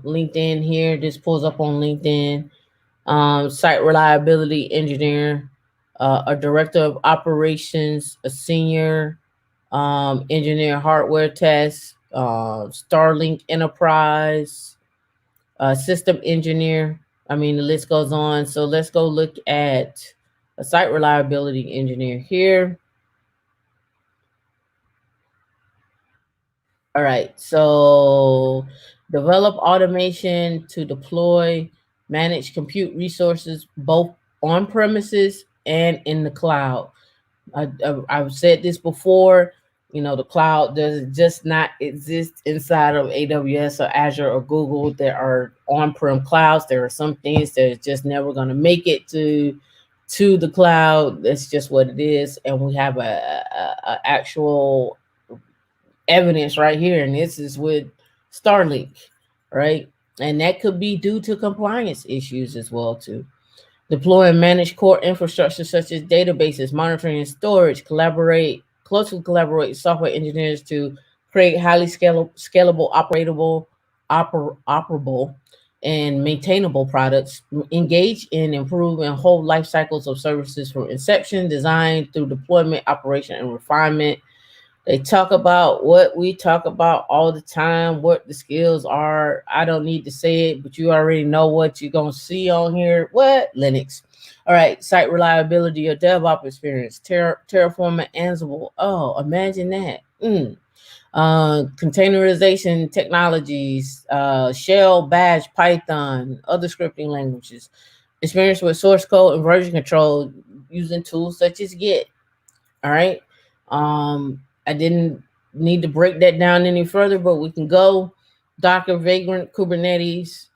LinkedIn here. This pulls up on LinkedIn. Site reliability engineer, a director of operations, a senior engineer hardware test, Starlink enterprise, system engineer. I mean, the list goes on. So let's go look at a site reliability engineer here. All right, so develop automation to deploy, manage compute resources both on premises and in the cloud. I've said this before. You know, the cloud does just not exist inside of AWS or Azure or Google. There are on-prem clouds. There are some things that are just never going to make it to the cloud. That's just what it is, and we have a actual evidence right here, and this is with Starlink, right? And that could be due to compliance issues as well too. Deploy and manage core infrastructure such as databases, monitoring and storage. Closely collaborate with software engineers to create highly scalable, operable, and maintainable products. Engage in improve and whole life cycles of services from inception, design through deployment, operation, and refinement. They talk about what we talk about all the time, what the skills are. I don't need to say it, but you already know what you're going to see on here. What? Linux. All right. Site reliability or DevOps experience. Terraform and Ansible. Oh, imagine that. Containerization technologies. Shell, Bash, Python, other scripting languages. Experience with source code and version control using tools such as Git. All right. I didn't need to break that down any further, but we can go. Docker, Vagrant, Kubernetes,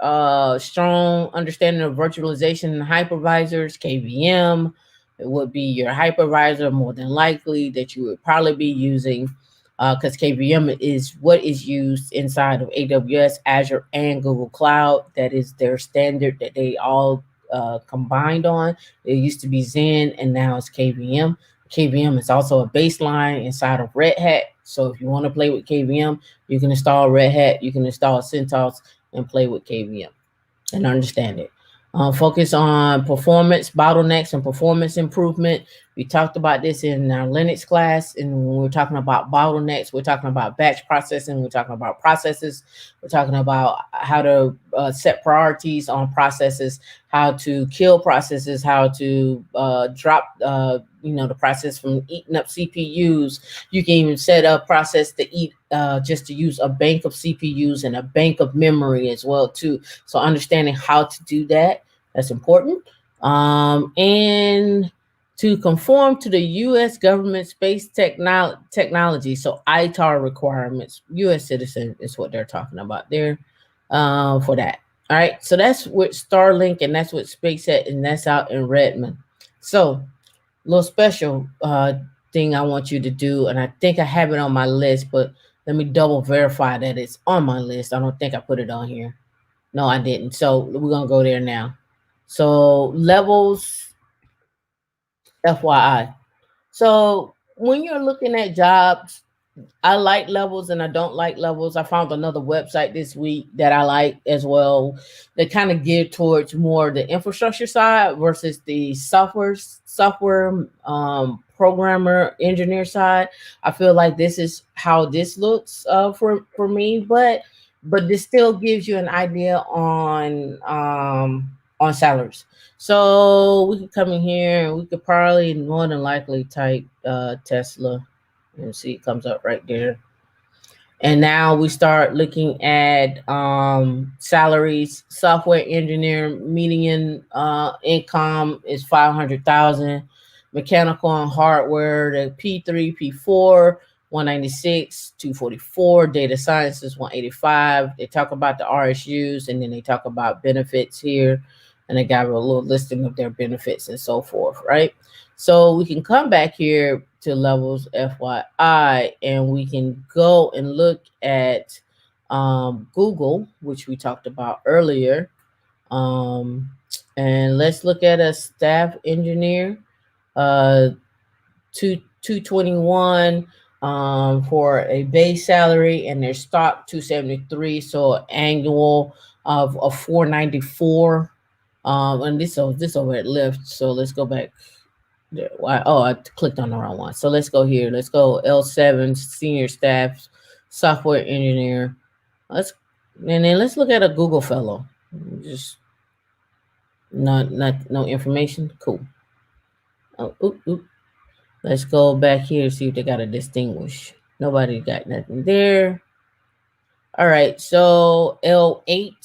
strong understanding of virtualization and hypervisors, KVM. It would be your hypervisor more than likely that you would probably be using, because KVM is what is used inside of AWS, Azure, and Google Cloud. That is their standard that they all combined on. It used to be Zen, and now it's KVM. KVM is also a baseline inside of Red Hat. So if you want to play with KVM, you can install Red Hat, you can install CentOS and play with KVM and understand it. Focus on performance bottlenecks and performance improvement. We talked about this in our Linux class, and when we're talking about bottlenecks, we're talking about batch processing, we're talking about processes, we're talking about how to set priorities on processes, how to kill processes, how to drop the process from eating up CPUs. You can even set a process to eat just to use a bank of CPUs and a bank of memory as well too. So understanding how to do that's important. And to conform to the U.S. government space technology, so ITAR requirements, U.S. citizen is what they're talking about there for that. All right, so that's with Starlink, and that's with SpaceX, and that's out in Redmond. So, little special thing I want you to do, and I think I have it on my list, but let me double verify that it's on my list. I don't think I put it on here. No, I didn't. So we're gonna go there now. So levels, FYI. So when you're looking at jobs, I like levels and I don't like levels. I found another website this week that I like as well. They kind of geared towards more the infrastructure side versus the software programmer engineer side. I feel like this is how this looks for me, but this still gives you an idea on salaries. So we could come in here and we could probably more than likely type Tesla and see it comes up right there. And now we start looking at salaries. Software engineer median income is 500,000. Mechanical and hardware, the P3, P4, 196, 244. Data science is 185. They talk about the RSUs, and then they talk about benefits here, and they got a little listing of their benefits and so forth, right? So we can come back here to levels FYI, and we can go and look at Google, which we talked about earlier. And let's look at a staff engineer, 221 for a base salary, and their stock 273, so annual of 494. And this over at Lyft. So let's go back. Why? Oh, I clicked on the wrong one. So let's go here. Let's go L7 senior staff software engineer. Let's look at a Google fellow. Just not no information. Cool. Oh, oop. Let's go back here, see if they got a distinguish. Nobody got nothing there. All right, so L8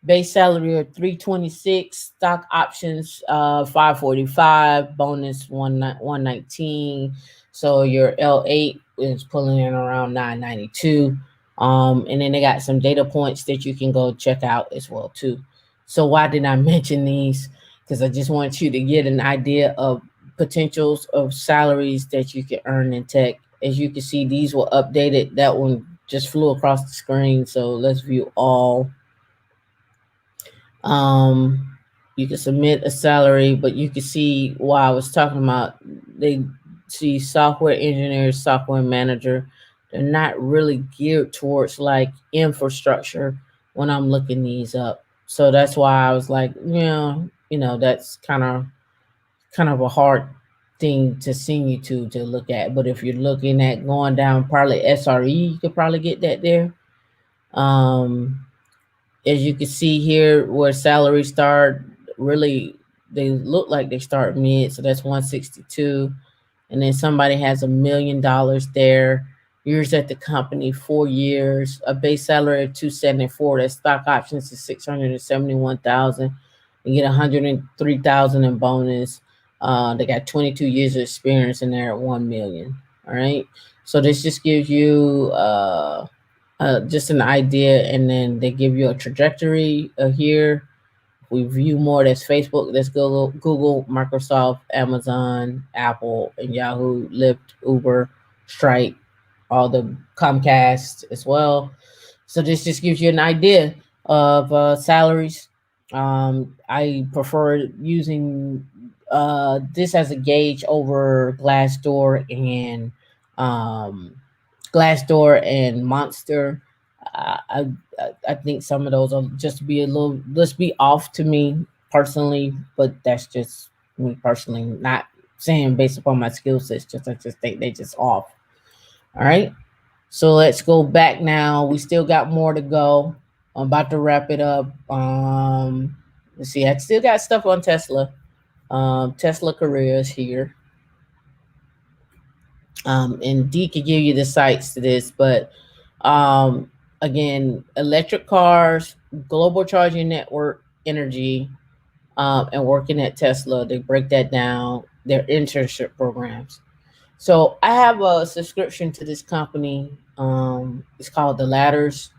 base salary of 326, stock options 545, bonus 119. So your L8 is pulling in around 992. And then they got some data points that you can go check out as well too. So why did I mention these? Because I just want you to get an idea of potentials of salaries that you can earn in tech. As you can see, these were updated. That one just flew across the screen. So let's view all. You can submit a salary, but you can see why I was talking about. They see software engineers, software manager. They're not really geared towards like infrastructure when I'm looking these up. So that's why I was like, that's kind of a hard thing to send you to look at. But if you're looking at going down probably SRE, you could probably get that there. As you can see here where salaries start, really they look like they start mid, so that's 162. And then somebody has $1 million there. Years at the company, 4 years, a base salary of 274. That stock options is 671,000. You get 103,000 in bonus. They got 22 years of experience in there at 1 million. All right. So this just gives you just an idea, and then they give you a trajectory here. We view more, that's Facebook, that's Google, Microsoft, Amazon, Apple, and Yahoo, Lyft, Uber, Stripe, all the Comcast as well. So this just gives you an idea of salaries. I prefer using this as a gauge over um, Glassdoor and Monster. I think some of those will just be a little, let's be off to me personally, but that's just me personally, not saying based upon my skill sets. Just I just think they just off. All right. So let's go back now. We still got more to go. I'm about to wrap it up. Let's see. I still got stuff on Tesla. Tesla careers here. And D could give you the sites to this, but um, again, electric cars, global charging network, energy, and working at Tesla. They break that down. Their internship programs. So I have a subscription to this company. It's called The Ladders,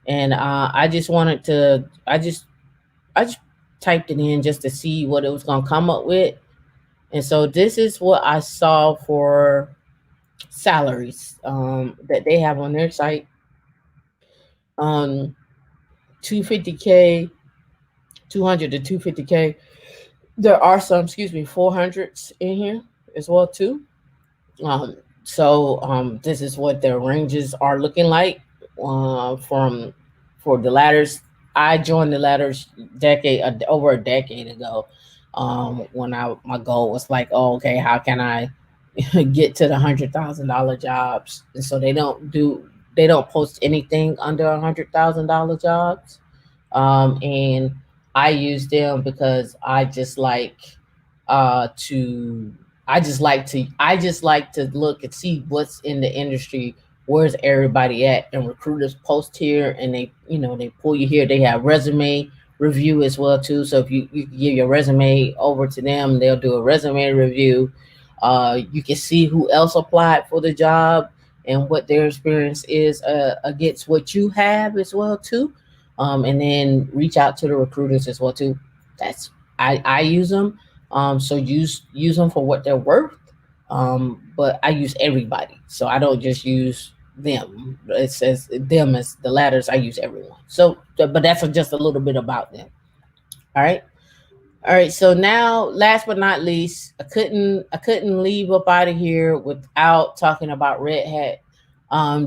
and I just wanted to. I just typed it in just to see what it was gonna come up with, and so this is what I saw for salaries that they have on their site. 250K, 200 to 250K. There are some, excuse me, 400s in here as well too. This is what their ranges are looking like from for the ladders. I joined the ladders over a decade ago. When I my goal was like, oh, okay, how can I get to the $100,000 jobs? And so they don't post anything under $100,000 jobs. And I use them because to I just like to look and see what's in the industry, where's everybody at, and recruiters post here and they pull you here. They have resume review as well too. So if you can give your resume over to them, they'll do a resume review. You can see who else applied for the job and what their experience is against what you have as well too. And then reach out to the recruiters as well too. That's I use them. So use them for what they're worth. But I use everybody, so I don't just use them. It says them as the ladders. I use everyone. But that's just a little bit about them. All right. All right, so now, last but not least, I couldn't leave up out of here without talking about Red Hat.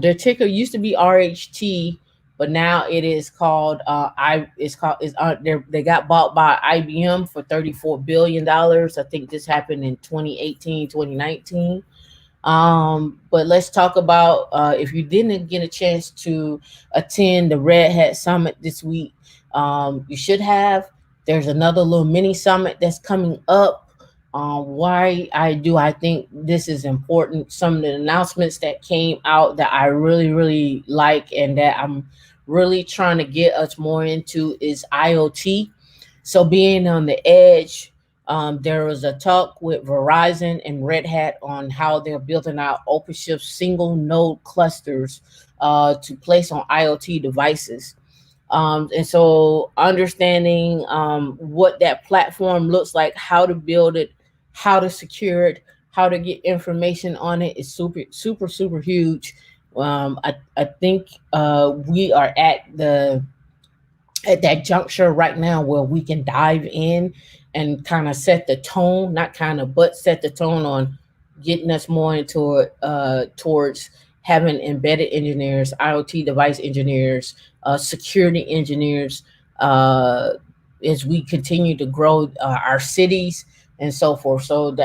Their ticker used to be RHT, but now it is called they got bought by IBM for $34 billion. I think this happened in 2018, 2019. But let's talk about if you didn't get a chance to attend the Red Hat Summit this week, you should have. There's another little mini summit that's coming up. Why I think this is important. Some of the announcements that came out that I really, really like and that I'm really trying to get us more into is IoT. So being on the edge, there was a talk with Verizon and Red Hat on how they're building out OpenShift single node clusters to place on IoT devices. And so understanding what that platform looks like, how to build it, how to secure it, how to get information on it is super, super, super huge. I think we are at that juncture right now where we can dive in and kind of set the tone, not kind of, but set the tone on getting us more into towards having embedded engineers, IoT device engineers, security engineers, uh, as we continue to grow our cities and so forth. So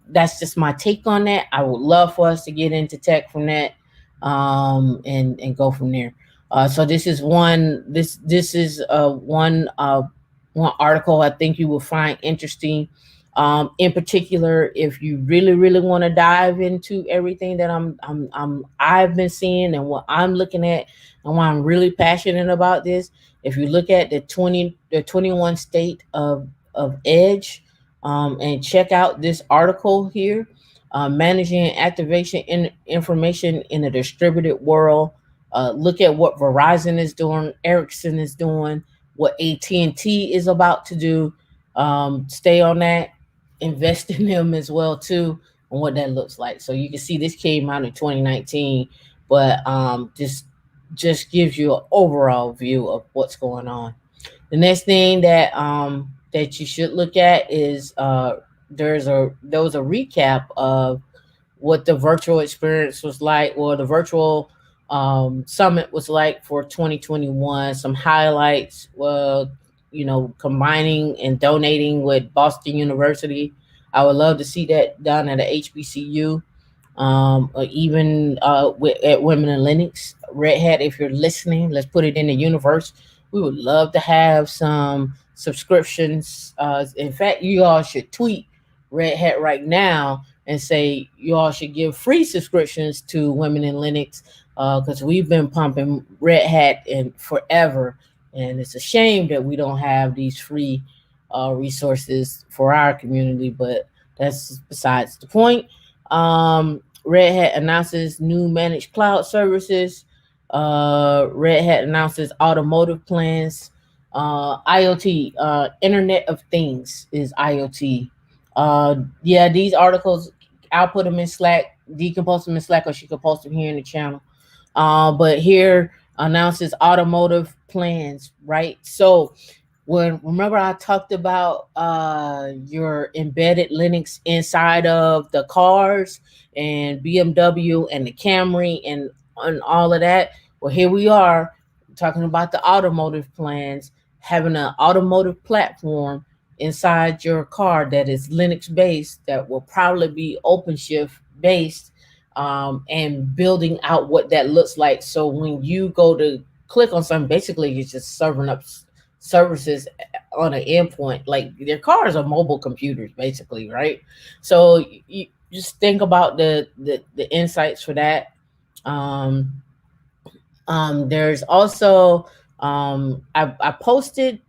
that's just my take on that. I would love for us to get into tech from that, and go from there. So this is one article I think you will find interesting. In particular, if you really, really want to dive into everything that I've been seeing and what I'm looking at and why I'm really passionate about this. If you look at the 21 state of edge, and check out this article here, managing activation information in a distributed world. Look at what Verizon is doing, Ericsson is doing, what AT&T is about to do. Stay on that, invest in them as well too, and what that looks like. So you can see this came out in 2019, but just gives you an overall view of what's going on. The next thing that you should look at is there was a recap of what the virtual experience was like, or the virtual summit was like for 2021. Some highlights, combining and donating with Boston University. I would love to see that done at a HBCU, or even at Women in Linux. Red Hat, if you're listening, let's put it in the universe. We would love to have some subscriptions. In fact, you all should tweet Red Hat right now and say you all should give free subscriptions to Women in Linux, because we've been pumping Red Hat in forever, and it's a shame that we don't have these free resources for our community. But that's besides the point. Red Hat announces new managed cloud services. Red Hat announces automotive plans. IoT, Internet of Things is IoT. Yeah, these articles, I'll put them in Slack. Dee can post them in Slack, or she can post them here in the channel. But here announces automotive plans, right? So remember I talked about your embedded Linux inside of the cars and BMW and the Camry and all of that. Well, here we are talking about the automotive plans, having an automotive platform inside your car that is Linux based, that will probably be OpenShift based, and building out what that looks like. So when you go to click on something, basically you're just serving up services on an endpoint. Like their cars are mobile computers, basically, right? So you just think about the insights for that. Um, there's also I posted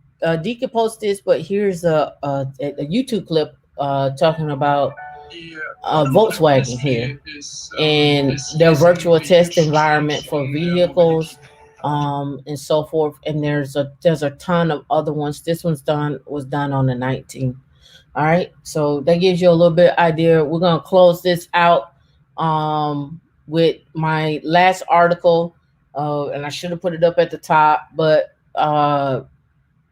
Dee could post this, but here's a YouTube clip talking about Volkswagen here and their virtual test environment for vehicles, and so forth. And there's a ton of other ones. This was done on the 19th. All right, so that gives you a little bit idea. We're gonna close this out with my last article, and I should have put it up at the top, but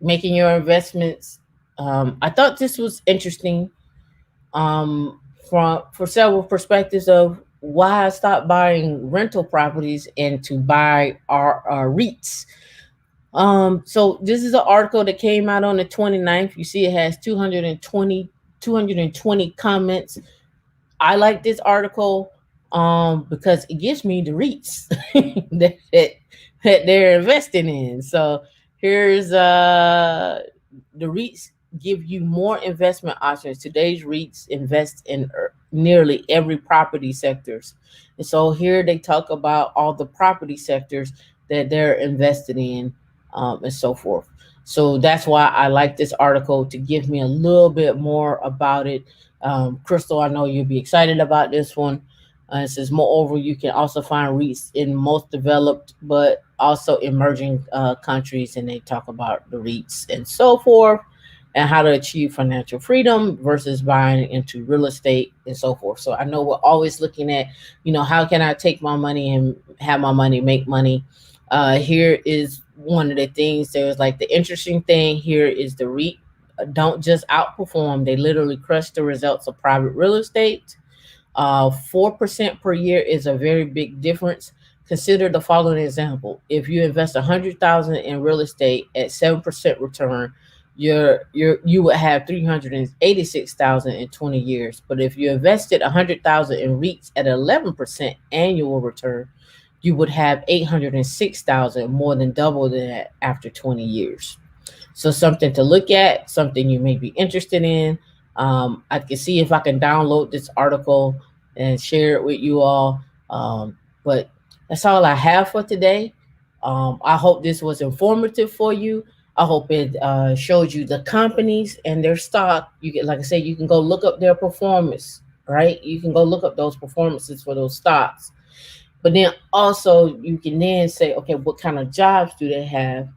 making your investments. I thought this was interesting, um, for several perspectives of why I stopped buying rental properties and to buy our REITs. So this is an article that came out on the 29th. You see it has 220 comments. I like this article because it gives me the REITs that they're investing in. So here's the REITs give you more investment options. Today's REITs invest in nearly every property sectors. And so here they talk about all the property sectors that they're invested in, and so forth. So that's why I like this article, to give me a little bit more about it. Crystal, I know you'll be excited about this one. It says, moreover, you can also find REITs in most developed but also emerging countries, and they talk about the REITs and so forth, and how to achieve financial freedom versus buying into real estate and so forth. So I know we're always looking at, how can I take my money and have my money make money? Here is one of the things. There's like the interesting thing here is the REIT don't just outperform, they literally crush the results of private real estate. 4% per year is a very big difference. Consider the following example: if you invest 100,000 in real estate at 7% return, you would have 386,000 in 20 years. But if you invested 100,000 in REITs at 11% annual return, you would have 806,000, more than double that after 20 years. So something to look at, something you may be interested in. I can see if I can download this article and share it with you all. But that's all I have for today. I hope this was informative for you. I hope it showed you the companies and their stock. You can, like I said, you can go look up their performance, right? You can go look up those performances for those stocks. But then also you can then say, okay, what kind of jobs do they have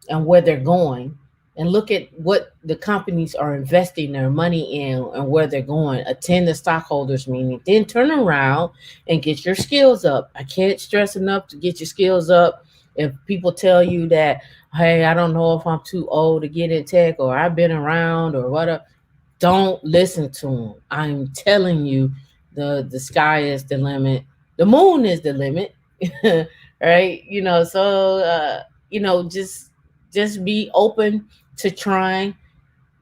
and where they're going, and look at what the companies are investing their money in and where they're going. Attend the stockholders meeting, then turn around and get your skills up. I can't stress enough to get your skills up. If people tell you that, hey, I don't know if I'm too old to get in tech, or I've been around, or whatever, Don't listen to them. I'm telling you, the sky is the limit. The moon is the limit. Right? Just be open to trying.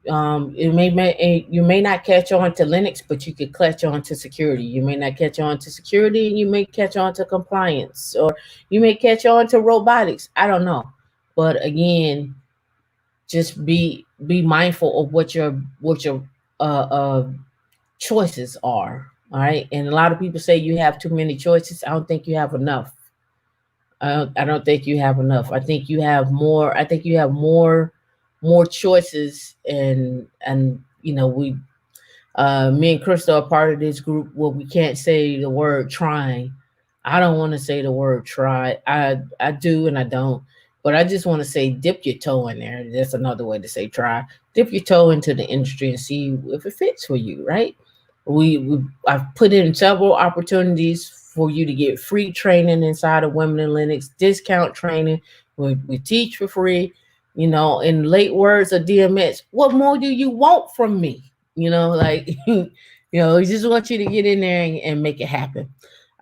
You may not catch on to Linux, but you could catch on to security. You may not catch on to security, and you may catch on to compliance, or you may catch on to robotics. I don't know, but again, just be mindful of what your choices are. All right, and a lot of people say you have too many choices. I don't think you have enough. I don't think you have enough. I think you have more. I think you have more choices, and me and Crystal are part of this group where we can't say the word trying. I don't want to say the word try. I do and I don't. But I just want to say dip your toe in there. That's another way to say try. Dip your toe into the industry and see if it fits for you, right? I've put in several opportunities for you to get free training inside of Women in Linux, discount training. We teach for free. In late words of DMX, what more do you want from me? We just want you to get in there and make it happen.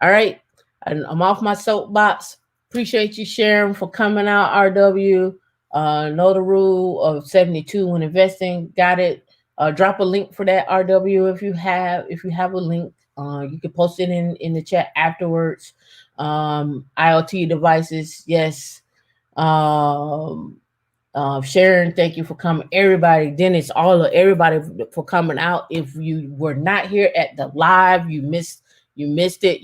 All right. And I'm off my soapbox. Appreciate you, Sharon, for coming out, RW. Know the rule of 72 when investing. Got it. Drop a link for that, RW, if you have a link. You can post it in the chat afterwards. IoT devices, yes. Sharon, thank you for coming. Everybody, Dennis, everybody for coming out. If you were not here at the live, you missed it.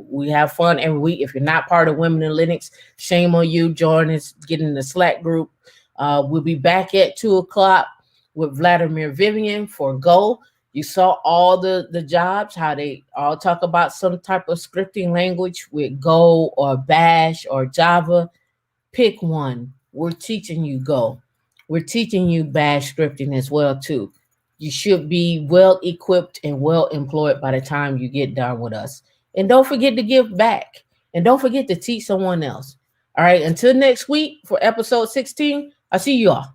We have fun every week. If you're not part of Women in Linux, shame on you. Join us, get in the Slack group. We'll be back at 2:00 with Vladimir Vivian for Go. You saw all the jobs, how they all talk about some type of scripting language with Go or Bash or Java. Pick one. We're teaching you Go. We're teaching you Bash scripting as well too. You should be well equipped and well employed by the time you get done with us. And don't forget to give back. And don't forget to teach someone else. All right. Until next week for episode 16, I'll see you all.